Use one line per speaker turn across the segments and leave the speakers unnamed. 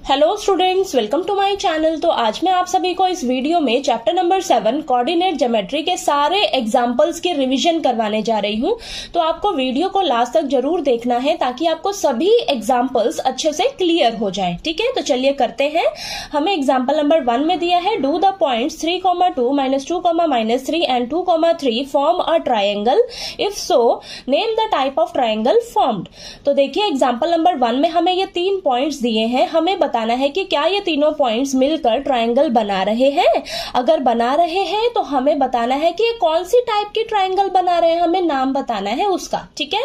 Hello students, welcome to my channel. तो आज मैं आप सभी को इस वीडियो में चैप्टर नंबर 7 कोऑर्डिनेट ज्योमेट्री के सारे एग्जांपल्स के रिवीजन करवाने जा रही हूं। तो आपको वीडियो को लास्ट तक जरूर देखना है ताकि आपको सभी एग्जांपल्स अच्छे से क्लियर हो जाएं। ठीक है, तो चलिए करते हैं। हमें एग्जाम्पल नंबर 1 में दिया है, do the points 3, 2, -2, -3 and 2, 3 form a triangle. If so name the type of triangle formed. तो देखिए एग्जाम्पल नंबर 1 में हमें ये 3 पॉइंट्स दिए हैं। हमें बताना है कि क्या ये तीनों पॉइंट्स मिलकर ट्रायंगल बना रहे हैं। अगर बना रहे हैं तो हमें बताना है कि ये कौन सी टाइप की ट्रायंगल बना रहे हैं, हमें नाम बताना है उसका। ठीक है,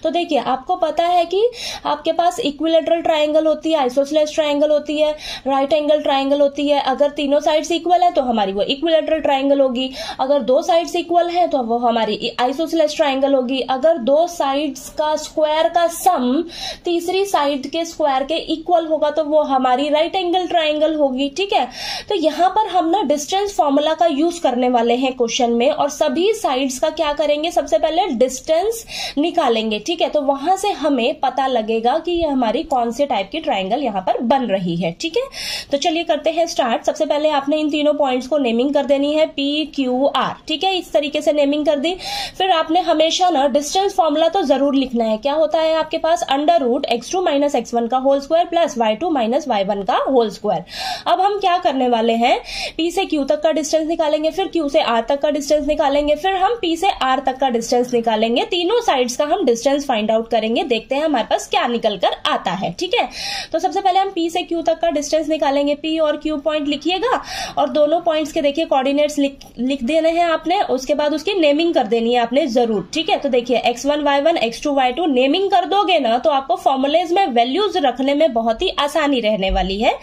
तो देखिए आपको पता है कि आपके पास इक्विलेटरल ट्रायंगल होती है, आइसोसेलेस ट्रायंगल होती है, राइट एंगल ट्रायंगल होती है। अगर तीनों साइड्स इक्वल है तो हमारी वो इक्विलेटरल ट्रायंगल होगी। अगर दो साइड्स इक्वल है तो वो हमारी आइसोसेलेस ट्रायंगल होगी। अगर दो साइड्स का स्क्वायर का सम तीसरी साइड के स्क्वायर के इक्वल होगा तो वो हमारी राइट एंगल ट्रायंगल होगी। ठीक है, तो यहां पर हम ना डिस्टेंस फॉर्मूला का यूज करने वाले हैं क्वेश्चन में, और सभी साइड्स का क्या करेंगे, सबसे पहले डिस्टेंस निकालेंगे। ठीक है, तो वहां से हमें पता लगेगा कि ये हमारी कौन से टाइप की ट्रायंगल यहां पर बन रही है। ठीक है, तो चलिए करते हैं स्टार्ट। सबसे पहले आपने इन तीनों पॉइंट्स को नेमिंग कर देनी है, P, Q, R। ठीक है, इस तरीके से नेमिंग कर दी। फिर आपने हमेशा ना डिस्टेंस फॉर्मूला तो जरूर लिखना है। क्या होता है आपके पास, √x2 - x1 का whole square plus y2 - y1 का होल स्क्वायर। अब हम क्या करने वाले हैं, P से Q तक का डिस्टेंस निकालेंगे, फिर Q से R तक का डिस्टेंस निकालेंगे, फिर हम P से R तक का डिस्टेंस निकालेंगे। तीनों साइड्स का हम डिस्टेंस फाइंड आउट करेंगे, देखते हैं हमारे पास क्या निकल कर आता है। ठीक है, तो सबसे पहले हम P से Q तक का डिस्टेंस निकालेंगे। P और Q पॉइंट लिखिएगा और दोनों पॉइंट्स के देखिए कोऑर्डिनेट्स लिख देने हैं आपने। उसके बाद उसकी नेमिंग कर देनी है आपने जरूर। ठीक है, तो देखिए x1 y1 x2 y2 naming कर दोगे ना तो आपको फॉर्मुलेज में वैल्यूज रखने में बहुत ही आसानी रहने वाली है।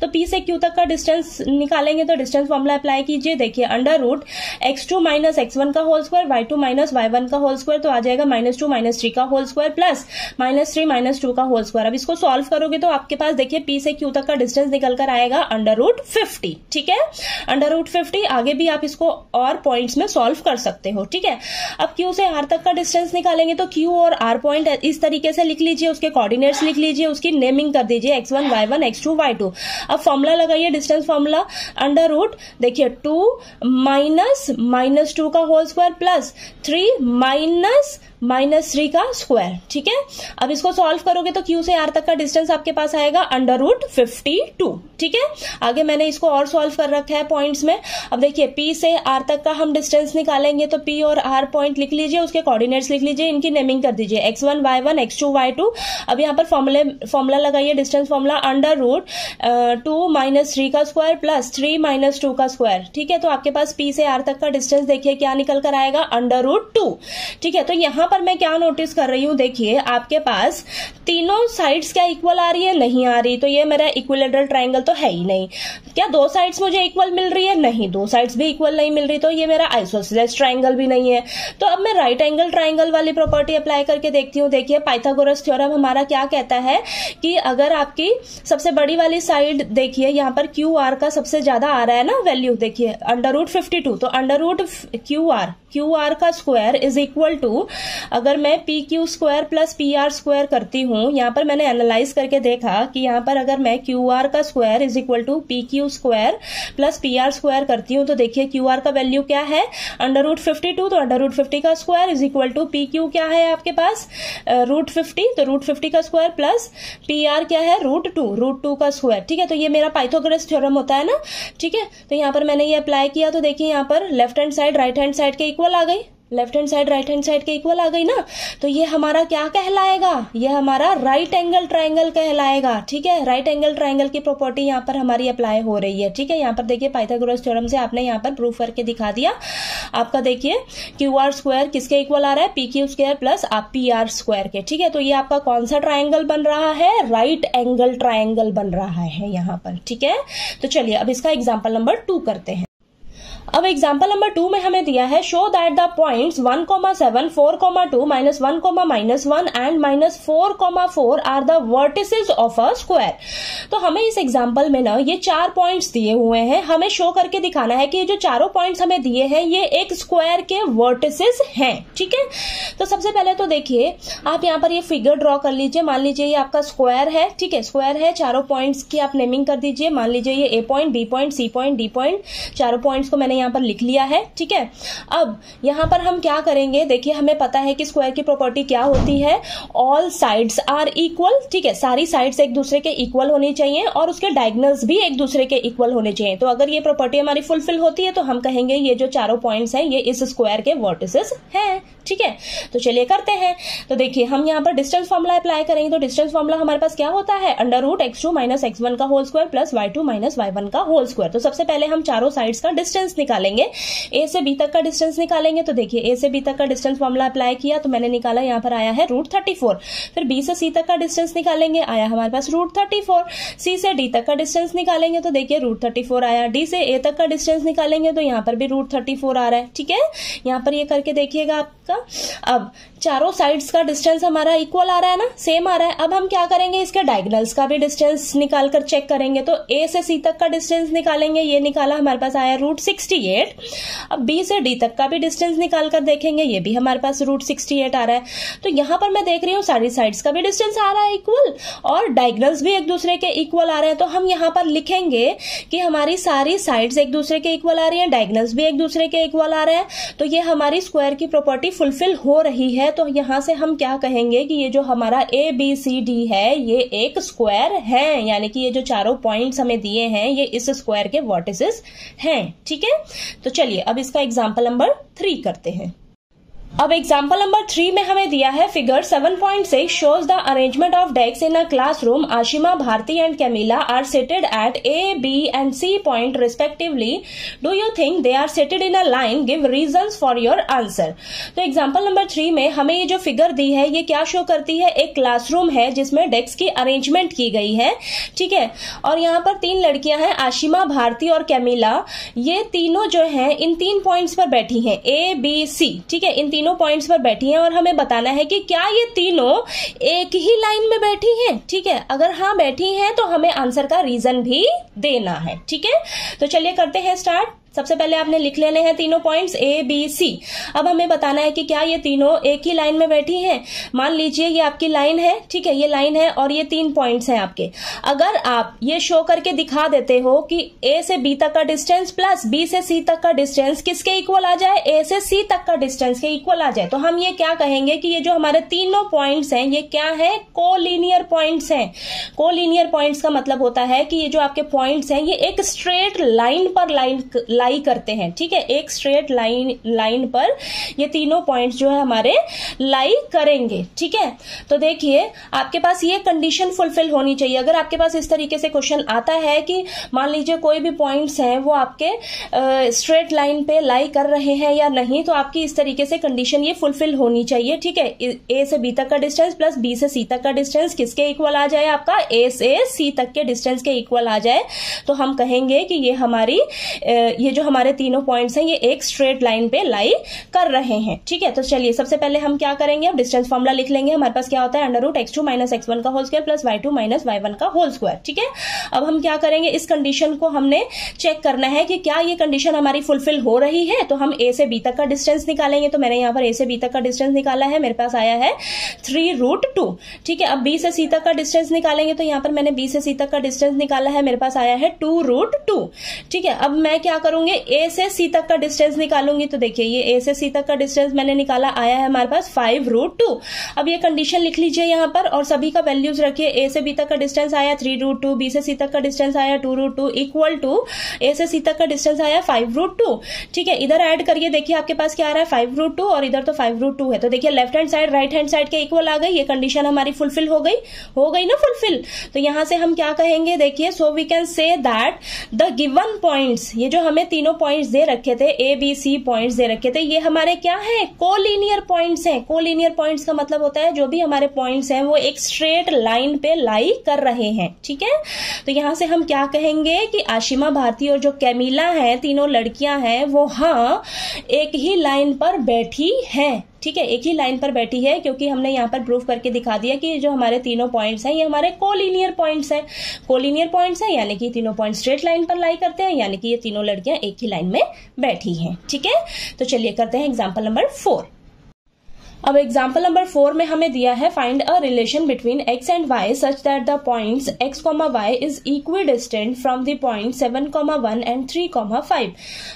तो P से Q तक का डिस्टेंस निकालेंगे तो डिस्टेंस फॉर्मूला अप्लाई कीजिए। देखिए √x2 - x1 का होल स्क्वायर y2 - y1 का होल स्क्वायर, तो आ जाएगा -2 - 3 का होल स्क्वायर प्लस -3 - 2 का होल स्क्वायर। अब इसको सॉल्व करोगे तो आपके पास देखिए P से Q तक का डिस्टेंस निकल कर आएगा √50। ठीक है, √50। आगे भी आप इसको और पॉइंट्स में सॉल्व कर सकते हो। ठीक है, अब Q से R तक का डिस्टेंस निकालेंगे तो Q और R पॉइंट इस तरीके से लिख लीजिए, उसके कोऑर्डिनेट्स लिख लीजिए, उसकी नेमिंग कर दीजिए x1 y1 x2 y2। अब फॉर्मूला लगाइए, डिस्टेंस फॉर्मूला √ देखिए 2 -2 का होल स्क्वायर प्लस 3 -3 का स्क्वायर। ठीक है, अब इसको सॉल्व करोगे तो Q से R तक का डिस्टेंस आपके पास आएगा √52। ठीक है, आगे मैंने इसको और सॉल्व कर रखा है पॉइंट्स में। अब देखिए P से R तक का हम डिस्टेंस निकालेंगे तो P और R पॉइंट लिख लीजिए, उसके कोऑर्डिनेट्स लिख लीजिए, इनकी नेमिंग कर दीजिए x1 y1 x2 y2। अब यहाँ पर फॉर्मूला लगाइए, डिस्टेंस फॉर्मूला √2 - 3 का स्क्वायर प्लस 3 - 2 का स्क्वायर। ठीक है, तो आपके पास P से R तक का डिस्टेंस देखिए क्या निकल कर आएगा, √2। ठीक है, तो यहाँ पर मैं क्या नोटिस कर रही हूं, देखिए आपके पास तीनों साइड्स क्या इक्वल आ रही है, नहीं आ रही, तो ये मेरा इक्विलेटरल ट्रायंगल तो है ही नहीं। क्या दो साइड्स मुझे इक्वल मिल रही है, नहीं, दो साइड्स भी इक्वल नहीं मिल रही, तो ये मेरा आइसोसेलेस ट्रायंगल भी नहीं है। तो अब मैं राइट एंगल ट्रायंगल वाली प्रॉपर्टी अप्लाई करके देखती हूँ। देखिए पाइथागोरस थ्योरम हमारा क्या कहता है कि अगर आपकी सबसे बड़ी वाली साइड देखिए यहाँ पर QR का सबसे ज्यादा आ रहा है ना वैल्यू, देखिए √52, तो √QR का स्क्वायर इज इक्वल टू, अगर मैं PQ square plus PR square करती हूँ, यहाँ पर मैंने एनालाइज करके देखा कि यहाँ पर अगर मैं QR का square is equal to PQ square plus PR square करती हूँ तो देखिए QR का वैल्यू क्या है, √52, तो √50 का square is equal to PQ क्या है आपके पास √50, तो √50 का स्क्वायर प्लस PR क्या है √2 का स्क्वायर। ठीक है, तो ये मेरा पाइथागोरस थ्योरम होता है ना। ठीक है, तो यहाँ पर मैंने ये अप्लाई किया तो देखिए यहाँ पर left hand side right hand side के इक्वल आ गई, left hand side right hand side के इक्वल आ गई ना। तो ये हमारा क्या कहलाएगा, ये हमारा राइट एंगल ट्रायंगल कहलाएगा। ठीक है, राइट एंगल ट्रायंगल की प्रॉपर्टी यहाँ पर हमारी अप्लाई हो रही है। ठीक है, यहाँ पर देखिए पाइथागोरस थ्योरम से आपने यहाँ पर प्रूफ करके दिखा दिया। आपका देखिए QR स्क्वायर किसके इक्वल आ रहा है, PQ स्क्वायर प्लस आप PR स्क्वायर के। ठीक है, तो ये आपका कौन सा ट्रायंगल बन रहा है, राइट एंगल ट्रायंगल बन रहा है यहाँ पर। ठीक है, तो चलिए अब इसका एग्जाम्पल नंबर 2 करते हैं। अब एग्जाम्पल नंबर 2 में हमें दिया है show that the points 1, 7, 4, 2, -1, -1 and -4, 4 are the vertices of a square. तो हमें इस एग्जाम्पल में ना ये 4 पॉइंट्स दिए हुए हैं, हमें शो करके दिखाना है कि ये जो चारों पॉइंट्स हमें दिए हैं ये एक स्क्वायर के वर्टिसेस हैं। ठीक है, तो सबसे पहले तो देखिए आप यहाँ पर ये फिगर ड्रॉ कर लीजिए। मान लीजिए ये आपका स्क्वायर है, ठीक है, स्क्वायर है, चारों पॉइंट्स की आप नेमिंग कर दीजिए। मान लीजिए ये A point, B point, C point, D point, चारों पॉइंट्स को मैंने यहाँ पर लिख लिया है। ठीक है, अब यहाँ पर हम क्या करेंगे, देखिए हमें पता है कि स्क्वायर की प्रॉपर्टी क्या होती है, ऑल साइड्स आर इक्वल। ठीक है, सारी साइड्स एक दूसरे के इक्वल होनी चाहिए और उसके डायगोनल्स भी एक दूसरे के इक्वल होने चाहिए। तो अगर ये प्रॉपर्टी हमारी फुलफिल होती है तो हम कहेंगे ये जो चारों पॉइंट्स हैं ये इस स्क्वायर के वर्टिसेस हैं। ठीक है, तो चलिए करते हैं। तो देखिए हम यहाँ पर डिस्टेंस फॉर्मूला अप्लाई करेंगे। तो डिस्टेंस फॉर्मूला हमारे पास क्या होता है, √x2 - x1 का whole square plus y2 - y1 का होल स्क्वायर। तो सबसे पहले हम चारों साइड्स का डिस्टेंस निकालेंगे, ए से बी तक का डिस्टेंस निकालेंगे। तो देखिए ए से बी तक का डिस्टेंस फॉर्मूला अप्लाई किया तो मैंने निकाला, यहाँ पर आया है √34। फिर बी से सी तक का डिस्टेंस निकालेंगे, आया हमारे पास √34। सी से डी तक का डिस्टेंस निकालेंगे तो देखिए √34 आया। डी से ए तक का डिस्टेंस निकालेंगे तो यहाँ पर भी √34 आ रहा है। ठीक है, यहाँ पर ये करके देखिएगा आपका। अब चारों साइड्स का डिस्टेंस हमारा इक्वल आ रहा है ना, सेम आ रहा है। अब हम क्या करेंगे, इसके डायगोनल्स का भी डिस्टेंस निकालकर चेक करेंगे। तो ए से सी तक का डिस्टेंस निकालेंगे, ये निकाला, हमारे पास आया √68। अब बी से डी तक का भी डिस्टेंस निकालकर देखेंगे, ये भी हमारे पास √68 आ रहा है। तो यहां पर मैं देख रही हूँ सारी साइड्स का भी डिस्टेंस आ रहा है इक्वल और डायगोनल्स भी एक दूसरे के इक्वल आ रहे हैं। तो हम यहाँ पर लिखेंगे कि हमारी सारी साइड्स एक दूसरे के इक्वल आ रही है, डायगोनल्स भी एक दूसरे के इक्वल आ रहे हैं। तो ये हमारी स्क्वायर की प्रॉपर्टी फुलफिल हो रही है। तो यहां से हम क्या कहेंगे कि ये जो हमारा ABCD है ये एक स्क्वायर है, यानी कि ये जो चारों पॉइंट्स हमें दिए हैं ये इस स्क्वायर के वर्टिसेस हैं। ठीक है, तो चलिए अब इसका एग्जांपल नंबर 3 करते हैं। अब एग्जाम्पल नंबर 3 में हमें दिया है figure 7.6 shows the arrangement of desks in a classroom. Ashima, Bharti and Camila are seated at A, B and C point respectively. Do you think they are seated in a line? Give reasons for your answer. तो example number 3 में हमें ये जो figure दी है ये क्या show करती है, एक क्लासरूम है जिसमें डेस्क की अरेंजमेंट की गई है। ठीक है, और यहाँ पर 3 लड़कियां हैं, आशिमा, भारती और कैमिला। ये तीनों जो है इन 3 पॉइंट्स पर बैठी हैं, A, B, C। ठीक है, इन तीनों पॉइंट्स पर बैठी हैं और हमें बताना है कि क्या ये तीनों एक ही लाइन में बैठी हैं। ठीक है, अगर हाँ बैठी हैं तो हमें आंसर का रीजन भी देना है। ठीक है, तो चलिए करते हैं स्टार्ट। सबसे पहले आपने लिख लेने हैं तीनों पॉइंट्स A, B, C। अब हमें बताना है कि क्या ये तीनों एक ही लाइन में बैठी हैं। मान लीजिए ये आपकी लाइन है, ठीक है, ये लाइन है और ये 3 पॉइंट्स हैं आपके। अगर आप ये शो करके दिखा देते हो कि A से B तक का डिस्टेंस प्लस B से C तक का डिस्टेंस किसके इक्वल आ जाए, A से C तक का डिस्टेंस के इक्वल आ जाए, तो हम ये क्या कहेंगे कि ये जो हमारे तीनों पॉइंट्स हैं ये क्या है, कोलिनियर पॉइंट्स हैं। कोलिनियर पॉइंट्स का मतलब होता है कि ये जो आपके पॉइंट्स हैं ये एक स्ट्रेट लाइन पर लाई करते हैं। ठीक है, एक स्ट्रेट लाइन पर ये तीनों पॉइंट्स जो है हमारे लाई करेंगे। ठीक है, तो देखिए आपके पास ये कंडीशन फुलफिल होनी चाहिए। अगर आपके पास इस तरीके से क्वेश्चन आता है कि मान लीजिए कोई भी पॉइंट्स हैं वो आपके स्ट्रेट लाइन पे लाई कर रहे हैं या नहीं, तो आपकी इस तरीके से कंडीशन ये फुलफिल होनी चाहिए। ठीक है, A से B तक का डिस्टेंस प्लस B से C तक का डिस्टेंस किसके इक्वल आ जाए, आपका A से C तक के डिस्टेंस के इक्वल आ जाए, तो हम कहेंगे कि ये हमारी ये जो हमारे तीनों पॉइंट्स हैं ये एक स्ट्रेट लाइन पे लाई कर रहे हैं। ठीक है, तो चलिए सबसे पहले हम क्या करेंगे, अब डिस्टेंस फॉर्मूला लिख लेंगे। हमारे पास क्या होता है, √x2 - x1 का whole square plus y2 - y1 का होल स्क्वायर। ठीक है, अब हम क्या करेंगे, इस कंडीशन को हमने चेक करना है कि क्या ये कंडीशन हमारी फुलफिल हो रही है। तो हम A से B तक का डिस्टेंस निकालेंगे। तो मैंने यहाँ पर A से B तक का डिस्टेंस निकाला है, मेरे पास आया है 3√2। ठीक है, अब B से C तक का डिस्टेंस निकालेंगे। तो यहाँ पर मैंने B से C तक का डिस्टेंस निकाला है, मेरे पास आया है 2√2। ठीक है, अब मैं क्या करूंगी, A से C तक का डिस्टेंस निकालूंगी। तो देखिए ये A से C तक का डिस्टेंस मैंने निकाला, आया है हमारे पास 5√2। अब ये कंडीशन लिख लीजिए यहाँ पर और सभी का वैल्यूज रखिए। A से B तक का डिस्टेंस आया 3√2, B से C तक का डिस्टेंस आया 2√2 इक्वल टू A से C तक का डिस्टेंस आया 5√2। ठीक है, इधर ऐड करिए, देखिए आपके पास क्या आ रहा है 5√2 और इधर तो 5√2 है। तो देखिए left hand side right hand side के इक्वल आ गई, ये कंडीशन हमारी फुलफिल हो गई ना फुलफिल। तो यहां से हम क्या कहेंगे, देखिए so we can say that the given points, ये जो हमें तीनों पॉइंट्स दे रखे थे, ए बी सी पॉइंट्स दे रखे थे, ये हमारे क्या है, कोलिनियर पॉइंट्स हैं। कोलिनियर पॉइंट्स का मतलब होता है जो भी हमारे पॉइंट्स हैं वो एक स्ट्रेट लाइन पे लाई कर रहे हैं, ठीक है। तो यहां से हम क्या कहेंगे कि आशिमा भारती और जो कैमिला है, तीनों लड़कियां हैं, वो हाँ एक ही लाइन पर बैठी हैं, ठीक है, एक ही लाइन पर बैठी है, क्योंकि हमने यहाँ पर प्रूफ करके दिखा दिया कि जो हमारे तीनों पॉइंट्स हैं ये हमारे कोलिनियर पॉइंट्स हैं। कोलिनियर पॉइंट्स हैं यानी कि तीनों पॉइंट स्ट्रेट लाइन पर लाई करते हैं, यानी कि ये तीनों लड़कियां एक ही लाइन में बैठी हैं, ठीक है। तो चलिए करते हैं एग्जाम्पल नंबर 4। अब एग्जाम्पल नंबर 4 में हमें दिया है find a relation between x and y such that the points x, y is equi distant from the point 7, 1 and 3, 5।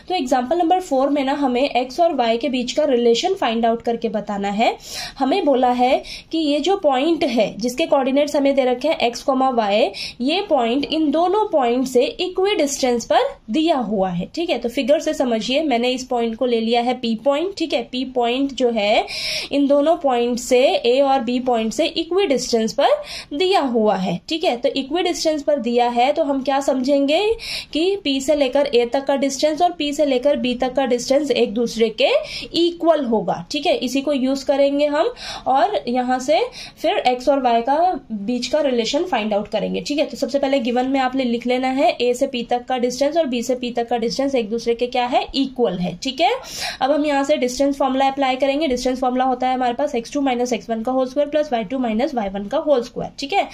तो एग्जाम्पल नंबर 4 में ना हमें x और y के बीच का रिलेशन फाइंड आउट करके बताना है। हमें बोला है कि ये जो पॉइंट है जिसके कोऑर्डिनेट्स हमें दे रखे हैं x, y, ये पॉइंट इन दोनों पॉइंट से इक्वी डिस्टेंस पर दिया हुआ है, ठीक है। तो फिगर से समझिए, मैंने इस पॉइंट को ले लिया है P पॉइंट, ठीक है। P पॉइंट जो है इन दोनों पॉइंट से, ए और बी पॉइंट से इक्वी डिस्टेंस पर दिया हुआ है, ठीक है। तो इक्वी डिस्टेंस पर दिया है तो हम क्या समझेंगे कि P से लेकर ए तक का डिस्टेंस और P से लेकर बी तक का डिस्टेंस एक दूसरे के इक्वल होगा, ठीक है। इसी को यूज करेंगे हम और यहां से फिर x और y का बीच का रिलेशन फाइंड आउट करेंगे, ठीक है। तो सबसे पहले गिवन में आपने लिख लेना है a से p तक का डिस्टेंस और b से p तक का डिस्टेंस एक दूसरे के क्या है, इक्वल है, ठीक है। अब हम यहां से डिस्टेंस फॉर्मूला अप्लाई करेंगे। डिस्टेंस फॉर्मूला होता है हमारे पास x2 माइनस x1 का whole square plus y2 minus y1 का होल स्क्वायर, ठीक है।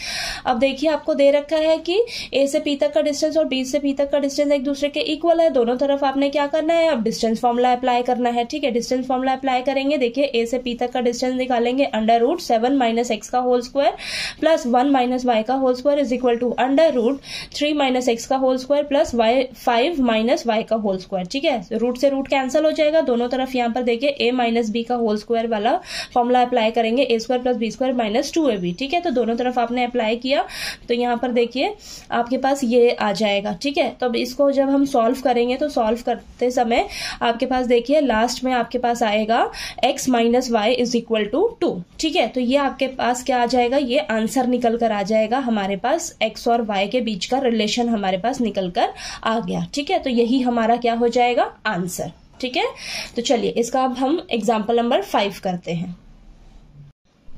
अब देखिए आपको दे रखा है कि a से p तक का डिस्टेंस और b से p तक का डिस्टेंस एक दूसरे के इक्वल है। दोनों तरफ आपने क्या करना है, अब डिस्टेंस फॉर्मूला अप्लाई करना है, ठीक है। डिस्टेंस फॉर्मूला अप्लाई करेंगे, देखिए a से p तक का डिस्टेंस निकालेंगे √7 माइनस x का whole square plus 1 minus y का whole square is equal to √3 minus x का whole square plus 5 minus y का होल स्क्वायर, ठीक है। रूट से रूट कैंसिल हो जाएगा, दोनों तरफ यहाँ पर देखिए a माइनस b का होल स्क्वायर वाला फॉर्मूला अप्लाई करेंगे, a square plus B square minus 2ab, ठीक है। तो दोनों तरफ आपने अप्लाई किया तो यहाँ पर देखिए आपके पास ये आ जाएगा, ठीक है। तो अब इसको जब हम सॉल्व करेंगे तो सॉल्व करते समय आपके पास देखिए लास्ट में आपके पास आएगा x minus y is equal to 2, ठीक है। तो ये आपके पास क्या आ जाएगा, ये आंसर निकल कर आ जाएगा, हमारे पास x और y के बीच का रिलेशन हमारे पास निकल कर आ गया, ठीक है। तो यही हमारा क्या हो जाएगा, आंसर, ठीक है। तो चलिए इसका अब हम एग्जाम्पल नंबर 5 करते हैं।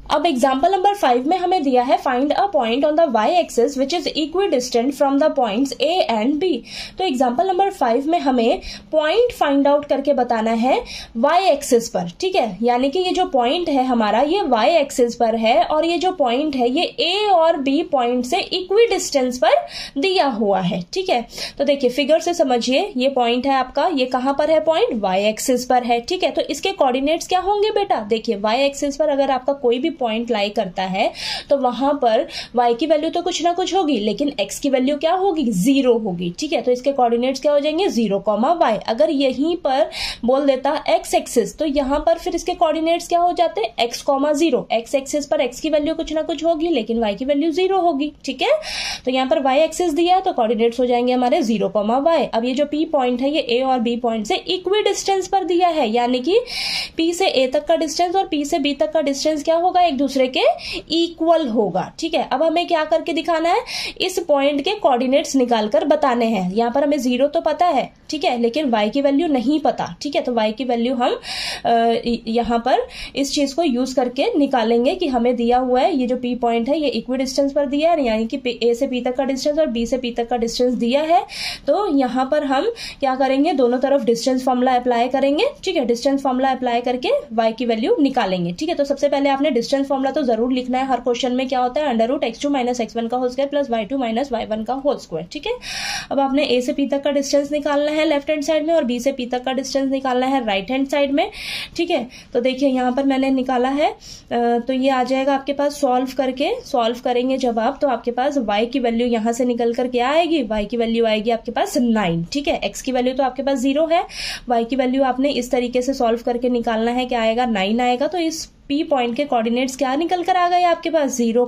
अब एग्जाम्पल नंबर 5 में हमें दिया है find a point on the y axis which is equi distant from the points a and b। तो एग्जाम्पल नंबर 5 में हमें पॉइंट फाइंड आउट करके बताना है y एक्सिस पर, ठीक है। यानी कि ये जो पॉइंट है हमारा ये y एक्सिस पर है और ये जो पॉइंट है ये a और b पॉइंट से इक्वी डिस्टेंस पर दिया हुआ है, ठीक है। तो देखिए फिगर से समझिए, ये पॉइंट है आपका, ये कहां पर है पॉइंट, y एक्सिस पर है, ठीक है। तो इसके कोऑर्डिनेट्स क्या होंगे बेटा, देखिए y एक्सिस पर अगर आपका कोई भी पॉइंट लाई करता है तो वहां पर y की वैल्यू तो कुछ ना कुछ होगी, लेकिन x की वैल्यू क्या होगी, 0 होगी, ठीक है। तो इसके कोऑर्डिनेट्स क्या हो जाएंगे, 0, y। अगर यहीं पर बोल देता x एक्सिस तो यहां पर फिर इसके कोऑर्डिनेट्स क्या हो जाते, x, 0। x एक्सिस पर x की वैल्यू कुछ ना कुछ होगी लेकिन y की वैल्यू 0 होगी, ठीक है। तो यहां पर y एक्सिस दिया है तो कोऑर्डिनेट्स हो जाएंगे हमारे 0, y। अब ये जो p पॉइंट है ये a और b पॉइंट से इक्वी डिस्टेंस पर दिया है, यानी कि p से a तक का डिस्टेंस और p से b तक का डिस्टेंस क्या होगा, एक दूसरे के इक्वल होगा, ठीक है। अब हमें क्या करके दिखाना है, इस पॉइंट के कोऑर्डिनेट्स निकालकर बताने हैं। यहां पर हमें 0 तो पता है, ठीक है, लेकिन y की वैल्यू नहीं पता, ठीक है। तो y की वैल्यू हम यहां पर इस चीज को यूज करके निकालेंगे कि हमें दिया हुआ है ये जो p पॉइंट है ये इक्वी डिस्टेंस पर दिया है, यानी कि a से p तक का डिस्टेंस और b से p तक का डिस्टेंस दिया है। तो यहां पर हम क्या करेंगे, दोनों तरफ डिस्टेंस फॉर्मूला अप्लाई करेंगे, ठीक है। डिस्टेंस फॉर्मूला अप्लाई करके y की वैल्यू निकालेंगे, ठीक है। तो सबसे पहले आपने डिस्टेंस फॉर्मूला तो जरूर लिखना है, हर क्वेश्चन में क्या होता है, √x2 माइनस x1 का whole square plus y2 minus y1 का होल स्क्वायर, ठीक है। अब आपने a से p तक का डिस्टेंस निकालना है लेफ्ट हैंड साइड में और b से p तक का डिस्टेंस निकालना है राइट हैंड साइड में, ठीक है। तो देखिए यहाँ पर मैंने निकाला है, तो ये आ जाएगा आपके पास सॉल्व करेंगे जब आप, तो आपके पास y की वैल्यू यहाँ से निकल कर क्या आएगी, y की वैल्यू आएगी आपके पास 9, ठीक है। x की वैल्यू तो आपके पास 0 है, y की वैल्यू आपने इस तरीके से सॉल्व करके निकालना है, क्या आएगा, 9 आएगा। तो इस P पॉइंट के कोऑर्डिनेट्स क्या निकल कर आ गए आपके पास, 0,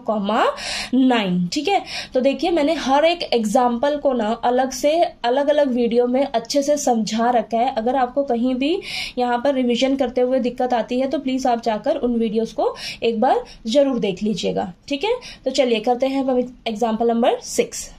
9, ठीक है। तो देखिए मैंने हर एक एग्जाम्पल को ना अलग से अलग अलग वीडियो में अच्छे से समझा रखा है। अगर आपको कहीं भी यहाँ पर रिवीजन करते हुए दिक्कत आती है तो प्लीज आप जाकर उन वीडियोस को एक बार जरूर देख लीजिएगा, ठीक है। तो चलिए करते हैं हम एग्जाम्पल नंबर 6।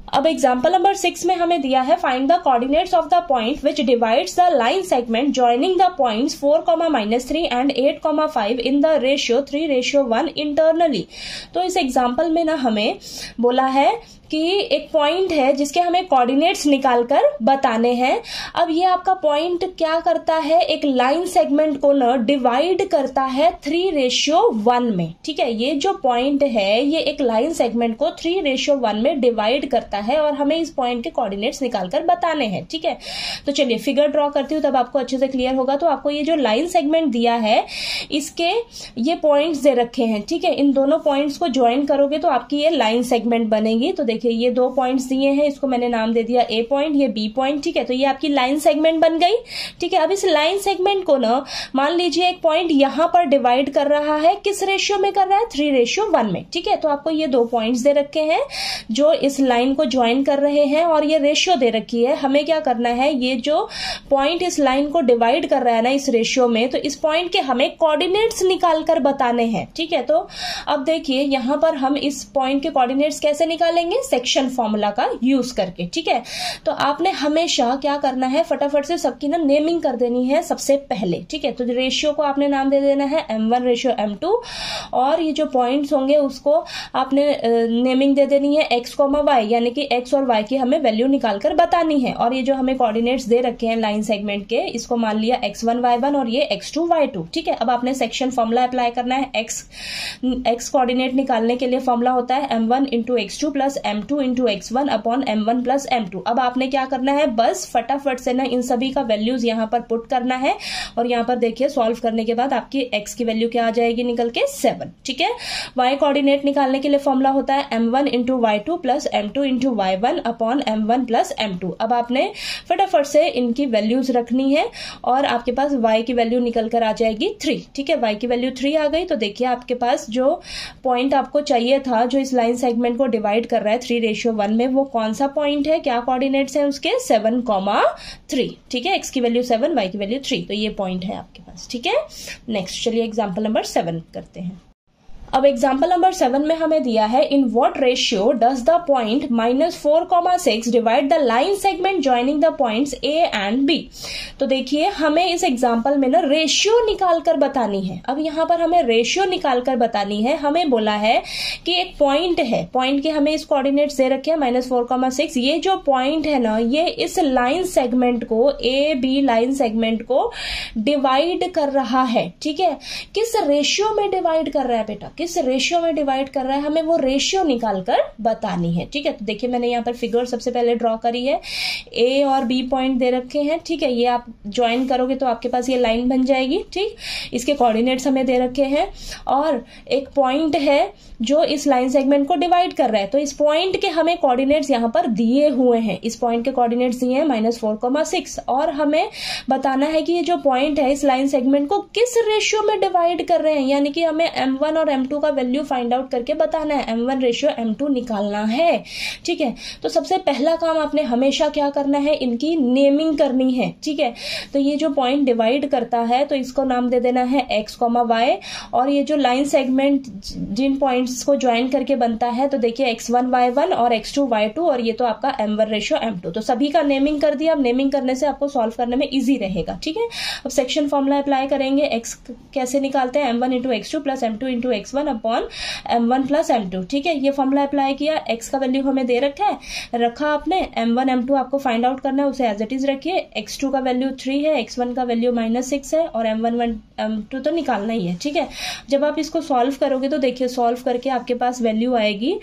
अब एग्जाम्पल नंबर 6 में हमें दिया है find the coordinates of the point which divides the line segment joining the points 4,-3 and 8,5 in the ratio 3:1 internally. तो इस एग्जाम्पल में ना हमें बोला है कि एक पॉइंट है जिसके हमें कोऑर्डिनेट्स निकालकर बताने हैं। अब ये आपका पॉइंट क्या करता है, एक लाइन सेगमेंट को ना डिवाइड करता है 3:1 में। ठीक है, ये जो पॉइंट है ये एक लाइन सेगमेंट को 3:1 में डिवाइड करता है और हमें इस पॉइंट के कोऑर्डिनेट्स निकालकर बताने हैं। ठीक है, तो चलिए फिगर ड्रॉ करती हूँ तब आपको अच्छे से क्लियर होगा। तो आपको ये जो लाइन सेगमेंट दिया है इसके ये पॉइंट्स दे रखे हैं। ठीक है, इन दोनों पॉइंट्स को ज्वाइन करोगे तो आपकी ये लाइन सेगमेंट बनेगी। तो देखिए ये 2 पॉइंट्स दिए हैं, इसको मैंने नाम दे दिया ए पॉइंट, ये बी पॉइंट। ठीक है, तो ये आपकी लाइन सेगमेंट बन गई। ठीक है, अब इस लाइन सेगमेंट को ना मान लीजिए एक पॉइंट यहां पर डिवाइड कर रहा है, किस रेशियो में कर रहा है, 3:1 में। ठीक है, तो आपको ये 2 पॉइंट्स दे रखे हैं जो इस लाइन को ज्वाइन कर रहे हैं और ये रेशियो दे रखी है। हमें क्या करना है, ये जो पॉइंट इस लाइन को डिवाइड कर रहा है ना इस रेशियो में, तो इस पॉइंट के हमें कोऑर्डिनेट्स निकालकर बताने हैं। ठीक है, तो अब देखिए यहां पर हम इस पॉइंट के कोऑर्डिनेट्स कैसे निकालेंगे, सेक्शन फॉर्मूला का यूज करके। ठीक है, तो आपने हमेशा क्या करना है, फटाफट से सबकी ना नेमिंग कर देनी है सबसे पहले। ठीक है, तो रेशियो को आपने नाम दे देना है M1:M2 और ये जो पॉइंट्स होंगे उसको आपने नेमिंग दे देनी है x, y, यानी कि x और y की हमें वैल्यू निकालकर बतानी है। और ये जो हमें कोऑर्डिनेट्स दे रखे हैं लाइन सेगमेंट के, इसको मान लिया x1, y1 और ये x2, y2। ठीक है, अब आपने सेक्शन फॉर्मूला अप्लाई करना है। x कोऑर्डिनेट निकालने के लिए फॉर्मूला होता है M1 × x2 + M2 × x1 upon M1 + M2। अब आपने क्या करना है, बस फटाफट से ना इन सभी का वैल्यूज यहाँ पर पुट करना है और यहाँ पर देखिए सॉल्व करने के बाद आपकी x की वैल्यू क्या आ जाएगी निकल के 7। ठीक है, y कोऑर्डिनेट निकालने के लिए फॉर्मूला होता है M1 × y2 + M2 × y1 upon M1 + M2। अब आपने फटाफट से इनकी वैल्यूज रखनी है और आपके पास y की वैल्यू निकल कर आ जाएगी 3। ठीक है, y की वैल्यू 3 आ गई। तो देखिए आपके पास जो पॉइंट आपको चाहिए था जो इस लाइन सेगमेंट को डिवाइड कर रहा है 3:1 में, वो कौन सा पॉइंट है, क्या कोऑर्डिनेट्स हैं उसके, 7,3। ठीक है, x की वैल्यू 7, y की वैल्यू 3, तो ये पॉइंट है आपके पास। ठीक है, नेक्स्ट चलिए एग्जांपल नंबर 7 करते हैं। अब एग्जाम्पल नंबर 7 में हमें दिया है in what ratio does the point -4,6 divide the line segment joining the points A and B। तो देखिए हमें इस एग्जाम्पल में ना रेशियो निकालकर बतानी है। अब यहाँ पर हमें रेशियो निकालकर बतानी है। हमें बोला है कि एक पॉइंट है, पॉइंट के हमें इस कोऑर्डिनेट्स दे रखे हैं -4,6। ये जो पॉइंट है ना ये इस लाइन सेगमेंट को AB लाइन सेगमेंट को डिवाइड कर रहा है। ठीक है, किस रेशियो में डिवाइड कर रहा है बेटा, किस रेशियो में डिवाइड कर रहा है, हमें वो रेशियो निकालकर बतानी है। ठीक है, तो देखिए मैंने यहाँ पर फिगर सबसे पहले ड्रॉ करी है, ए और बी पॉइंट दे रखे हैं। ठीक है, ये आप ज्वाइन करोगे तो आपके पास ये लाइन बन जाएगी। ठीक, इसके कोऑर्डिनेट्स हमें दे रखे हैं और एक पॉइंट है जो इस लाइन सेगमेंट को डिवाइड कर रहा है। तो इस पॉइंट के हमें कोऑर्डिनेट्स यहाँ पर दिए हुए हैं, इस पॉइंट के कोऑर्डिनेट्स दिए हैं -4,6 और हमें बताना है कि ये जो पॉइंट है इस लाइन सेगमेंट को किस रेशियो में डिवाइड कर रहे हैं, यानी कि हमें M1 और M2 का वैल्यू फाइंड आउट करके बताना है, M1:M2 निकालना है। ठीक है, तो सबसे पहला काम आपने हमेशा क्या करना है, इनकी नेमिंग करनी है। ठीक है, तो ये जो पॉइंट डिवाइड करता है तो इसको नाम दे देना है x, y और ये जो लाइन सेगमेंट जिन पॉइंट्स को ज्वाइन करके बनता है तो देखिए x1, y1 और x2, y2 और ये तो आपका M1:M2। तो सभी का नेमिंग कर दिया। अब नेमिंग करने से आपको सॉल्व करने में इजी रहेगा। ठीक है, अब सेक्शन फॉर्मूला अप्लाई करेंगे। x कैसे निकालते हैं, M1 × x2 + M2 × x1 upon M1 + M2। ठीक है, ये फॉर्मूला अप्लाई किया। x का वैल्यू हमें दे रखा आपने, M1 M2 आपको फाइंड आउट करना है, उसे एज इट इज रखिए। x2 का वैल्यू 3 है, x1 का वैल्यू -6 है और M1 M2 तो निकालना ही है। ठीक है, जब आप इसको सॉल्व करोगे तो देखिए सॉल्व करके आपके पास वैल्यू आएगी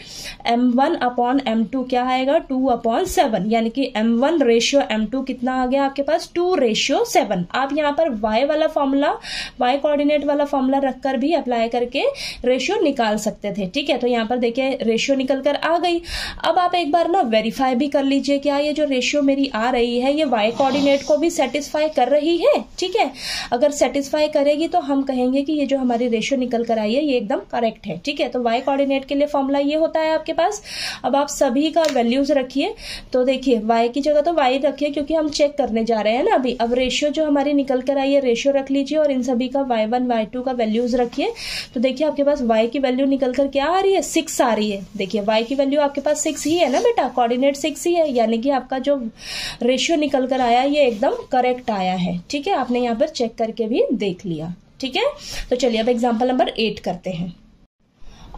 M1/M2 क्या आएगा, 2/7, यानी कि M1:M2 कितना आ गया आपके पास, 2:7। आप यहाँ पर y वाला फॉर्मूला, y कोऑर्डिनेट वाला फॉर्मूला रखकर भी अप्लाई करके रेशियो निकाल सकते थे। ठीक है, तो यहाँ पर देखिए रेशियो निकल कर आ गई। अब आप एक बार ना वेरीफाई भी कर लीजिए क्या ये जो रेशियो मेरी आ रही है ये y कोऑर्डिनेट को भी सेटिस्फाई कर रही है। ठीक है, अगर सेटिस्फाई करेगी तो हम कहेंगे कि ये जो हमारी रेशियो निकल कर आई है ये एकदम करेक्ट है। ठीक है, तो y कोऑर्डिनेट के लिए फॉर्मूला ये होता है आपके पास। अब आप सभी का वैल्यूज रखिए। तो देखिए y की जगह तो y रखिए क्योंकि हम चेक करने जा रहे हैं ना अभी। अब रेशियो जो हमारी निकल कर आई है रेशियो रख लीजिए और इन सभी का y1 y2 का वैल्यूज रखिए। तो देखिए आपके पास पास y की वैल्यू निकल कर क्या आ रही है, 6 आ रही है। देखिए y की वैल्यू आपके पास 6 ही है ना बेटा, कोऑर्डिनेट 6 ही है, यानी कि आपका जो रेशियो निकल कर आया ये एकदम करेक्ट आया है। ठीक है, आपने यहाँ पर चेक करके भी देख लिया। ठीक है, तो चलिए अब एग्जाम्पल नंबर 8 करते हैं।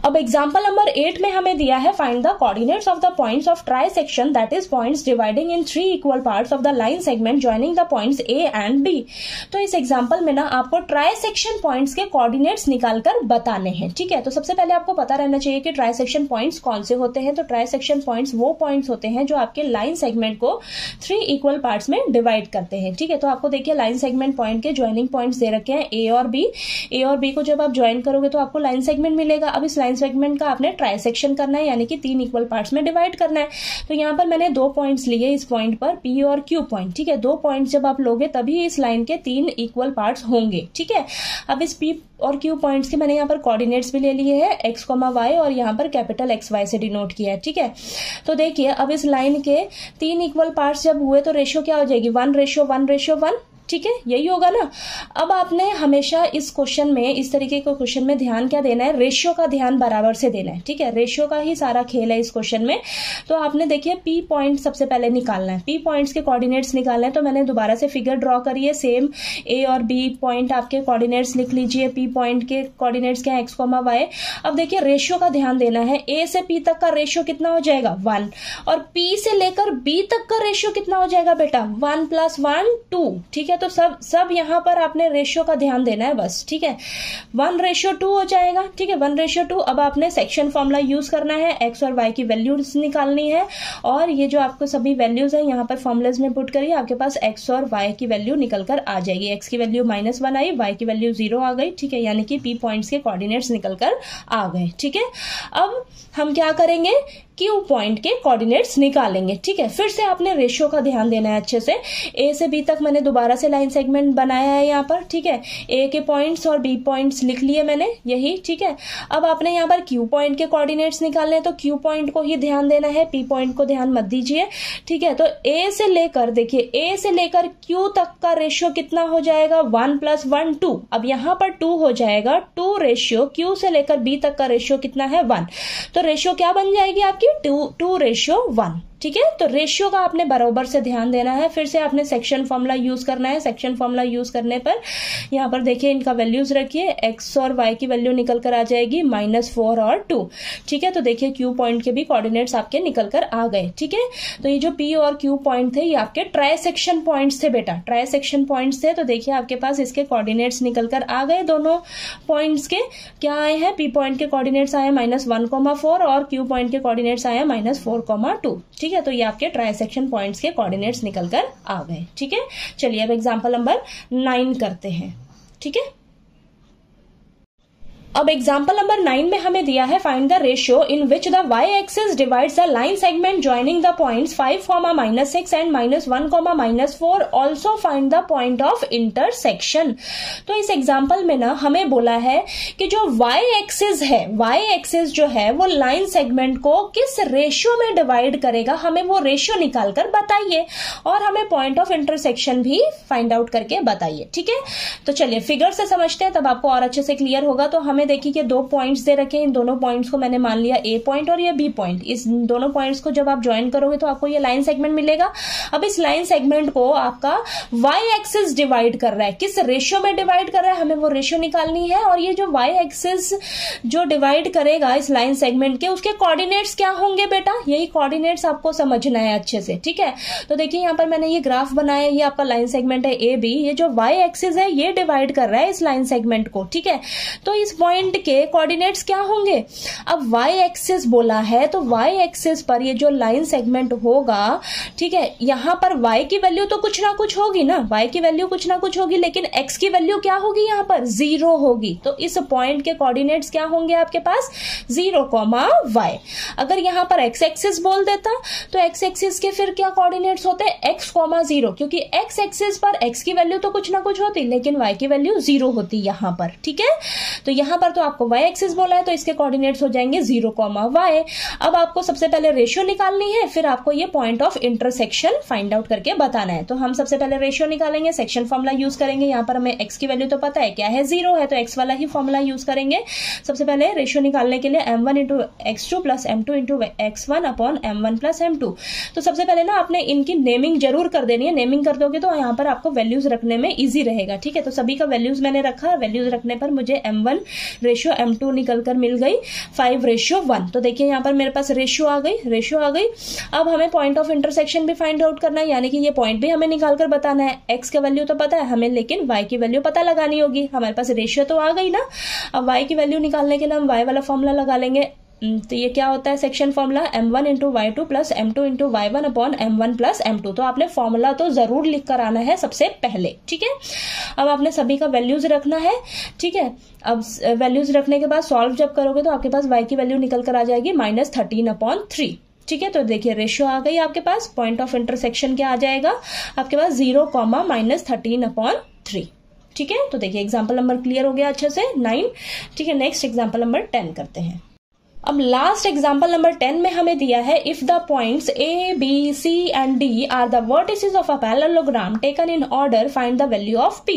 अब एग्जाम्पल नंबर 8 में हमें दिया है find the coordinates of the points of trisection that is points dividing in 3 equal parts of the line segment joining the points A and B. तो इस एग्जाम्पल में ना आपको ट्राई सेक्शन पॉइंट्स के कोऑर्डिनेट्स निकालकर बताने हैं। ठीक है, तो सबसे पहले आपको पता रहना चाहिए कि ट्राई सेक्शन पॉइंट्स कौन से होते हैं। तो ट्राई सेक्शन पॉइंट्स वो पॉइंट्स होते हैं जो आपके लाइन सेगमेंट को 3 इक्वल पार्ट्स में डिवाइड करते हैं। ठीक है, तो आपको देखिए लाइन सेगमेंट पॉइंट के ज्वाइनिंग पॉइंट्स दे रखे हैं ए और बी। ए और बी को जब आप ज्वाइन करोगे तो आपको लाइन सेगमेंट मिलेगा। अब इस लाइन सेगमेंट का आपने ट्राई सेक्शन करना है, यानी कि 3 इक्वल पार्ट्स में डिवाइड करना है। तो यहाँ पर मैंने 2 पॉइंट्स लिए इस पॉइंट पर, P और Q पॉइंट। ठीक है, 2 पॉइंट्स जब आप लोगे तभी इस लाइन के 3 इक्वल पार्ट्स होंगे। ठीक है, अब इस P और Q पॉइंट्स के मैंने यहाँ पर कोऑर्डिनेट्स भी ले लिए हैं, x, y और यहाँ पर कैपिटल XY से डिनोट किया है। ठीक है, तो देखिए अब इस लाइन के 3 इक्वल पार्ट्स जब हुए तो रेशियो क्या हो जाएगी, 1:1:1। ठीक है, यही होगा ना। अब आपने हमेशा इस क्वेश्चन में, इस तरीके के क्वेश्चन में ध्यान क्या देना है, रेशियो का ध्यान बराबर से देना है। ठीक है, रेशियो का ही सारा खेल है इस क्वेश्चन में। तो आपने देखिए P पॉइंट सबसे पहले निकालना है, P पॉइंट्स के कोऑर्डिनेट्स निकालना है। तो मैंने दोबारा से फिगर ड्रॉ करी है, सेम A और B पॉइंट आपके कोऑर्डिनेट्स लिख लीजिए। P पॉइंट के कोऑर्डिनेट्स क्या है, x, y। अब देखिए रेशियो का ध्यान देना है, A से P तक का रेशियो कितना हो जाएगा, 1, और P से लेकर B तक का रेशियो कितना हो जाएगा बेटा, 1 + 1 2। ठीक है, तो सब यहां पर आपने रेशियो का ध्यान देना है बस। ठीक है, 1:2 हो जाएगा। ठीक है, 1:2। अब आपने सेक्शन फॉर्मूला यूज करना है, x और y की वैल्यूज निकालनी है, और ये जो आपको सभी वैल्यूज है यहाँ पर फॉर्मुलाज में पुट करिए, आपके पास x और y की वैल्यू निकल कर आ जाएगी। x की वैल्यू -1 आई, y की वैल्यू 0 आ गई। ठीक है, यानी कि P पॉइंट्स के कोऑर्डिनेट्स निकल कर आ गए। ठीक है, अब हम क्या करेंगे, Q पॉइंट के कोऑर्डिनेट्स निकालेंगे। ठीक है, फिर से आपने रेशियो का ध्यान देना है अच्छे से। A से B तक मैंने दोबारा से लाइन सेगमेंट बनाया है यहाँ पर। ठीक है, A के पॉइंट्स और B पॉइंट्स लिख लिए मैंने यही। ठीक है, अब आपने यहाँ पर Q पॉइंट के कोऑर्डिनेट्स निकालने हैं, तो Q पॉइंट को ही ध्यान देना है, P पॉइंट को ध्यान मत दीजिए। ठीक है, तो A से लेकर देखिए, A से लेकर Q तक का रेशियो कितना हो जाएगा, 1 + 1 2। अब यहाँ पर 2 हो जाएगा, 2 रेशियो Q से लेकर B तक का रेशियो कितना है, 1। तो रेशियो क्या बन जाएगी आपकी, 2:1। ठीक है, तो रेशियो का आपने बराबर से ध्यान देना है। फिर से आपने सेक्शन फॉर्मूला यूज करना है। सेक्शन फॉर्मूला यूज करने पर यहाँ पर देखिए इनका वैल्यूज रखिए, x और y की वैल्यू निकल कर आ जाएगी -4 और 2। ठीक है, तो देखिए Q पॉइंट के भी कोऑर्डिनेट्स आपके निकल कर आ गए। ठीक है, तो ये जो P और Q पॉइंट थे ये आपके ट्राई सेक्शन पॉइंट्स थे बेटा, ट्राई सेक्शन पॉइंट्स थे। तो देखिए आपके पास इसके कोऑर्डिनेट्स निकल कर आ गए। दोनों पॉइंट्स के क्या आए हैं, P पॉइंट के कोऑर्डिनेट्स आए -1,4 और Q पॉइंट के कोऑर्डिनेट्स आए -4,2। ठीक है, तो ये आपके ट्राई सेक्शन पॉइंट्स के कोऑर्डिनेट्स निकल कर आ गए। ठीक है, चलिए अब एग्जांपल नंबर 9 करते हैं। ठीक है, अब एग्जाम्पल नंबर 9 में हमें दिया है find the ratio in which the y axis divides the line segment joining the points 5, -6 and -1, -4। Also find the point of intersection. तो इस एग्जाम्पल में ना हमें बोला है कि जो y एक्सिस है, y एक्सिस जो है वो लाइन सेगमेंट को किस रेशियो में डिवाइड करेगा, हमें वो रेशियो निकाल कर बताइए, और हमें पॉइंट ऑफ इंटरसेक्शन भी फाइंड आउट करके बताइए। ठीक है, तो चलिए फिगर से समझते हैं, तब आपको और अच्छे से क्लियर होगा। तो हमें देखिए कि 2 पॉइंट्स दे रखे हैं, इन दोनों पॉइंट्स को मैंने मान लिया A पॉइंट और ये B पॉइंट। इस दोनों पॉइंट्स को जब आप ज्वाइन करोगे तो आपको ये लाइन सेगमेंट मिलेगा। अब इस लाइन सेगमेंट को आपका y एक्सिस डिवाइड कर रहा है, किस रेशियो में डिवाइड कर रहा है, हमें वो रेशियो निकालनी है। और ये जो y एक्सिस जो डिवाइड करेगा इस लाइन सेगमेंट के, उसके कोऑर्डिनेट्स क्या होंगे बेटा, यही कोऑर्डिनेट्स आपको समझना है अच्छे से। ठीक है, तो देखिए यहाँ पर मैंने ये ग्राफ बनाया, ये आपका लाइन सेगमेंट है AB। ये जो y एक्सिस है ये डिवाइड कर रहा है इस लाइन सेगमेंट को। ठीक है, तो इस पॉइंट के कोऑर्डिनेट्स क्या होंगे, अब y एक्सिस बोला है तो y एक्सिस पर ये जो लाइन सेगमेंट होगा, ठीक है, यहां पर y की वैल्यू तो कुछ ना कुछ होगी ना, y की वैल्यू कुछ ना कुछ होगी, लेकिन x की वैल्यू क्या होगी, यहां पर 0 होगी। तो इस पॉइंट के कोऑर्डिनेट्स क्या होंगे आपके पास, 0, y। अगर यहां पर x एक्सिस बोल देता तो x एक्सिस के फिर क्या कोऑर्डिनेट्स होते, x, 0, क्योंकि x एक्सिस पर x की वैल्यू तो कुछ ना कुछ होती, लेकिन y की वैल्यू 0 होती यहां पर। ठीक है, तो यहां यहाँ पर तो आपको y एक्सिस बोला है, तो इसके कोऑर्डिनेट्स हो जाएंगे 0, y। अब आपको सबसे पहले रेशियो निकालनी है, फिर आपको ये point of intersection find out करके बताना है। तो हम सबसे पहले रेशियो निकालेंगे, सेक्शन फॉर्मूला यूज करेंगे। यहाँ पर हमें x की वैल्यू तो पता है क्या है, 0 है, तो x वाला ही फॉर्मूला यूज करेंगे। सबसे पहले रेशियो निकालने के लिए m1 into x2 plus m2 into x1 upon m1 plus m2। तो सबसे पहले ना आपने इनकी नेमिंग जरूर कर देनी है, नेमिंग कर दोगे तो यहाँ पर आपको वैल्यूज रखने में इजी रहेगा। ठीक है, तो सभी का वैल्यूज मैंने रखा, वैल्यूज रखने पर मुझे m1 रेशियो m2 निकल कर मिल गई 5:1। तो देखिए यहाँ पर मेरे पास रेशियो आ गई। अब हमें पॉइंट ऑफ इंटरसेक्शन भी फाइंड आउट करना है, यानी कि ये पॉइंट भी हमें निकाल कर बताना है। x का वैल्यू तो पता है हमें, लेकिन y की वैल्यू पता लगानी होगी। हमारे पास रेशियो तो आ गई ना, अब y की वैल्यू निकालने के लिए हम y वाला फॉर्मूला लगा लेंगे। तो ये क्या होता है, section formula m1 into y2 plus m2 into y1 upon m1 plus m2। तो आपने फॉर्मूला तो जरूर लिख कर आना है सबसे पहले। ठीक है, अब आपने सभी का वैल्यूज रखना है। ठीक है, अब वैल्यूज रखने के बाद सॉल्व जब करोगे तो आपके पास y की वैल्यू निकल कर आ जाएगी -13/3। ठीक है, तो देखिए रेशियो आ गई आपके पास, पॉइंट ऑफ इंटरसेक्शन क्या आ जाएगा आपके पास 0, -13/3। ठीक है, तो देखिए एग्जाम्पल नंबर क्लियर हो गया अच्छे से 9। ठीक है, नेक्स्ट एग्जाम्पल नंबर 10 करते हैं। अब लास्ट एग्जाम्पल नंबर 10 में हमें दिया है if the points A, B, C and D are the vertices of a parallelogram taken in order find the value of P।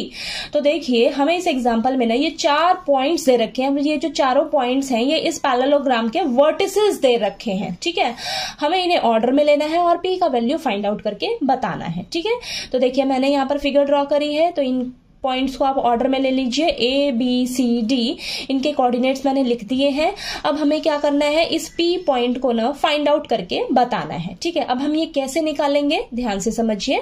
तो देखिए हमें इस एग्जाम्पल में ना ये 4 पॉइंट्स दे रखे हैं। ये जो चारों पॉइंट्स हैं ये इस पैरेललोग्राम के वर्टिसेस दे रखे हैं। ठीक है, हमें इन्हें ऑर्डर में लेना है और P का वैल्यू फाइंड आउट करके बताना है। ठीक है, तो देखिए मैंने यहाँ पर फिगर ड्रॉ करी है, तो इन पॉइंट्स को आप ऑर्डर में ले लीजिए। A, B, C, D इनके कोऑर्डिनेट्स मैंने लिख दिए हैं। अब हमें क्या करना है, इस P पॉइंट को ना फाइंड आउट करके बताना है। ठीक है, अब हम ये कैसे निकालेंगे ध्यान से समझिए।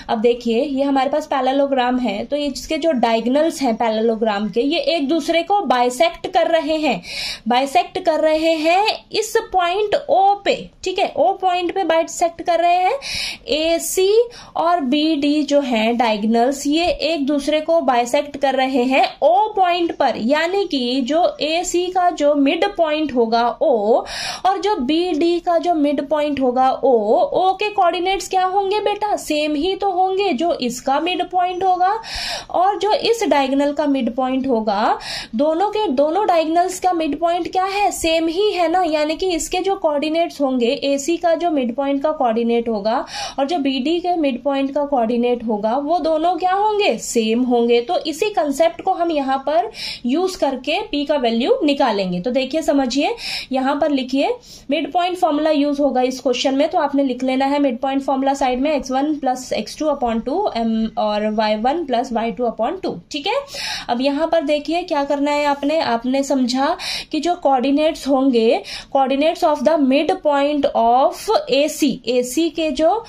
अब देखिए ये हमारे पास पैरेललोग्राम है, तो ये जिसके जो डायगोनल्स हैं पैरेललोग्राम के, ये एक दूसरे को बाइसेक्ट कर रहे हैं इस पॉइंट O पे। ठीक है, O पॉइंट पे बाइसेक्ट कर रहे हैं। AC और BD जो है डायगोनल्स, ये एक दूसरे को बाइसेक्ट कर रहे हैं O पॉइंट पर, यानी कि जो AC का जो मिड पॉइंट होगा O और जो BD का जो मिड पॉइंट होगा O के कोऑर्डिनेट्स क्या होंगे बेटा, सेम ही तो होंगे। जो इसका मिड पॉइंट होगा और जो इस डायगोनल का मिड पॉइंट होगा, दोनों डायगोनल्स का मिड पॉइंट क्या है, सेम ही है ना। यानी कि इसके जो कोऑर्डिनेट्स होंगे, AC का जो मिड पॉइंट का कोऑर्डिनेट होगा और जो BD के मिड पॉइंट का कोऑर्डिनेट होगा, वो दोनों क्या होंगे, सेम होंगे। तो इसी कंसेप्ट को हम यहाँ पर यूज करके P का वैल्यू निकालेंगे। तो देखिए समझिए, यहाँ पर लिखिए मिड पॉइंट फॉर्मूला यूज होगा इस क्वेश्चन में। तो आपने लिख लेना है मिड पॉइंट फॉर्मूला साइड में x1 प्लस x2 अपॉन 2 और y1 प्लस y2 अपॉन 2। ठीक है, अब यहाँ पर देखिए क्या करना है, आपने समझा कि जो कोऑर्डिनेट्स होंगे, coordinates of the mid point of AC के जो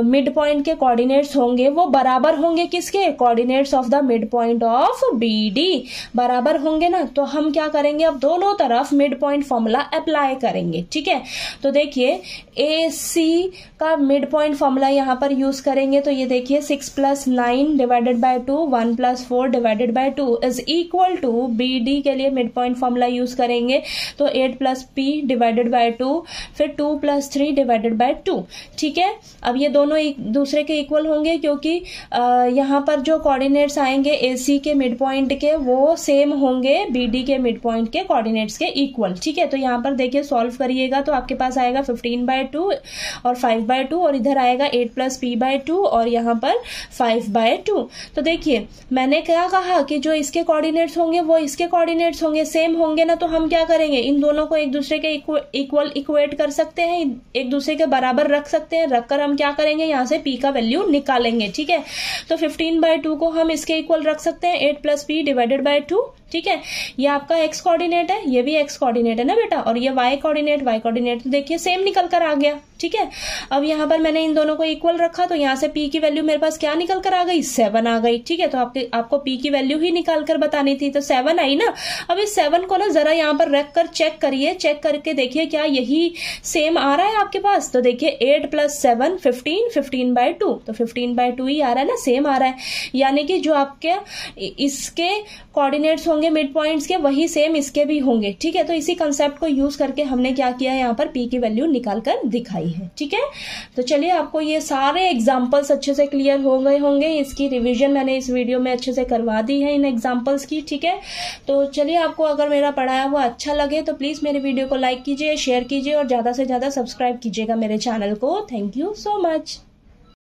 मिड पॉइंट के कोऑर्डिनेट्स होंगे वो बराबर होंगे किसके, coordinates of the mid point of BD बराबर होंगे ना। तो हम क्या करेंगे, अब दोनों तरफ मिड पॉइंट फॉर्मूला अप्लाई करेंगे। ठीक है, तो देखिए AC का मिड पॉइंट फॉर्मूला यहाँ पर यूज करेंगे। तो ये देखिए 6 + 9 divided by 2, 1 + 4 divided by 2 is equal to BD के लिए मिड पॉइंट फॉर्मूला यूज करेंगे। तो 8 + P डिवाइडेड बाय 2, फिर 2 + 3 डिवाइडेड बाय 2। ठीक है, अब ये दोनों एक दूसरे के इक्वल होंगे क्योंकि यहाँ पर जो कोऑर्डिनेट्स आएंगे AC के मिड पॉइंट के वो सेम होंगे BD के मिड पॉइंट के कोऑर्डिनेट्स के इक्वल। ठीक है, तो यहाँ पर देखिए सॉल्व करिएगा तो आपके पास आएगा 15/2 और 5/2 और इधर आएगा 8 + P/2 और यहाँ पर 5/2। तो देखिए मैंने क्या कहा कि जो इसके कोऑर्डिनेट्स होंगे वो इसके कोऑर्डिनेट्स होंगे, सेम होंगे ना। तो हम क्या करेंगे, इन दोनों को एक दूसरे के इक्वल इक्वेट कर सकते हैं, एक दूसरे के बराबर रख सकते हैं। रखकर हम क्या करेंगे, यहाँ से P का वैल्यू निकालेंगे। ठीक है, तो 15/2 को हम इसके इक्वल रख सकते हैं 8 + P डिवाइडेड बाय 2। ठीक है, ये आपका x कोऑर्डिनेट है, ये भी x कोऑर्डिनेट है ना बेटा, और ये y कोऑर्डिनेट तो देखिए सेम निकल कर आ गया। ठीक है, अब यहाँ पर मैंने इन दोनों को इक्वल रखा तो यहाँ से P की वैल्यू मेरे पास क्या निकल कर आ गई, 7 आ गई। ठीक है, तो आपको P की वैल्यू ही निकाल कर बतानी थी, तो 7 आई ना। अब इस 7 को ना जरा यहाँ पर रख कर चेक करिए, चेक करके देखिए क्या यही सेम आ रहा है आपके पास। तो देखिए 8 + 7 15, 15/2, तो 15/2 ही आ रहा है ना, सेम आ रहा है। यानी कि जो आपके इसके कोऑर्डिनेट्स होंगे मिड पॉइंट्स के वही सेम इसके भी होंगे, ठीक है। तो इसी कंसेप्ट को यूज करके हमने क्या किया, यहाँ पर पी की वैल्यू निकाल कर दिखाई है, ठीक है। तो चलिए आपको ये सारे एग्जाम्पल्स अच्छे से क्लियर हो गए होंगे। इसकी रिविजन मैंने इस वीडियो में अच्छे से करवा दी है इन एग्जाम्पल्स की, ठीक है। तो चलिए आपको अगर मेरा पढ़ाया हुआ अच्छा लगे तो प्लीज मेरे वीडियो को लाइक कीजिए, शेयर कीजिए और ज्यादा से ज्यादा सब्सक्राइब कीजिएगा मेरे चैनल को। Thank you so much.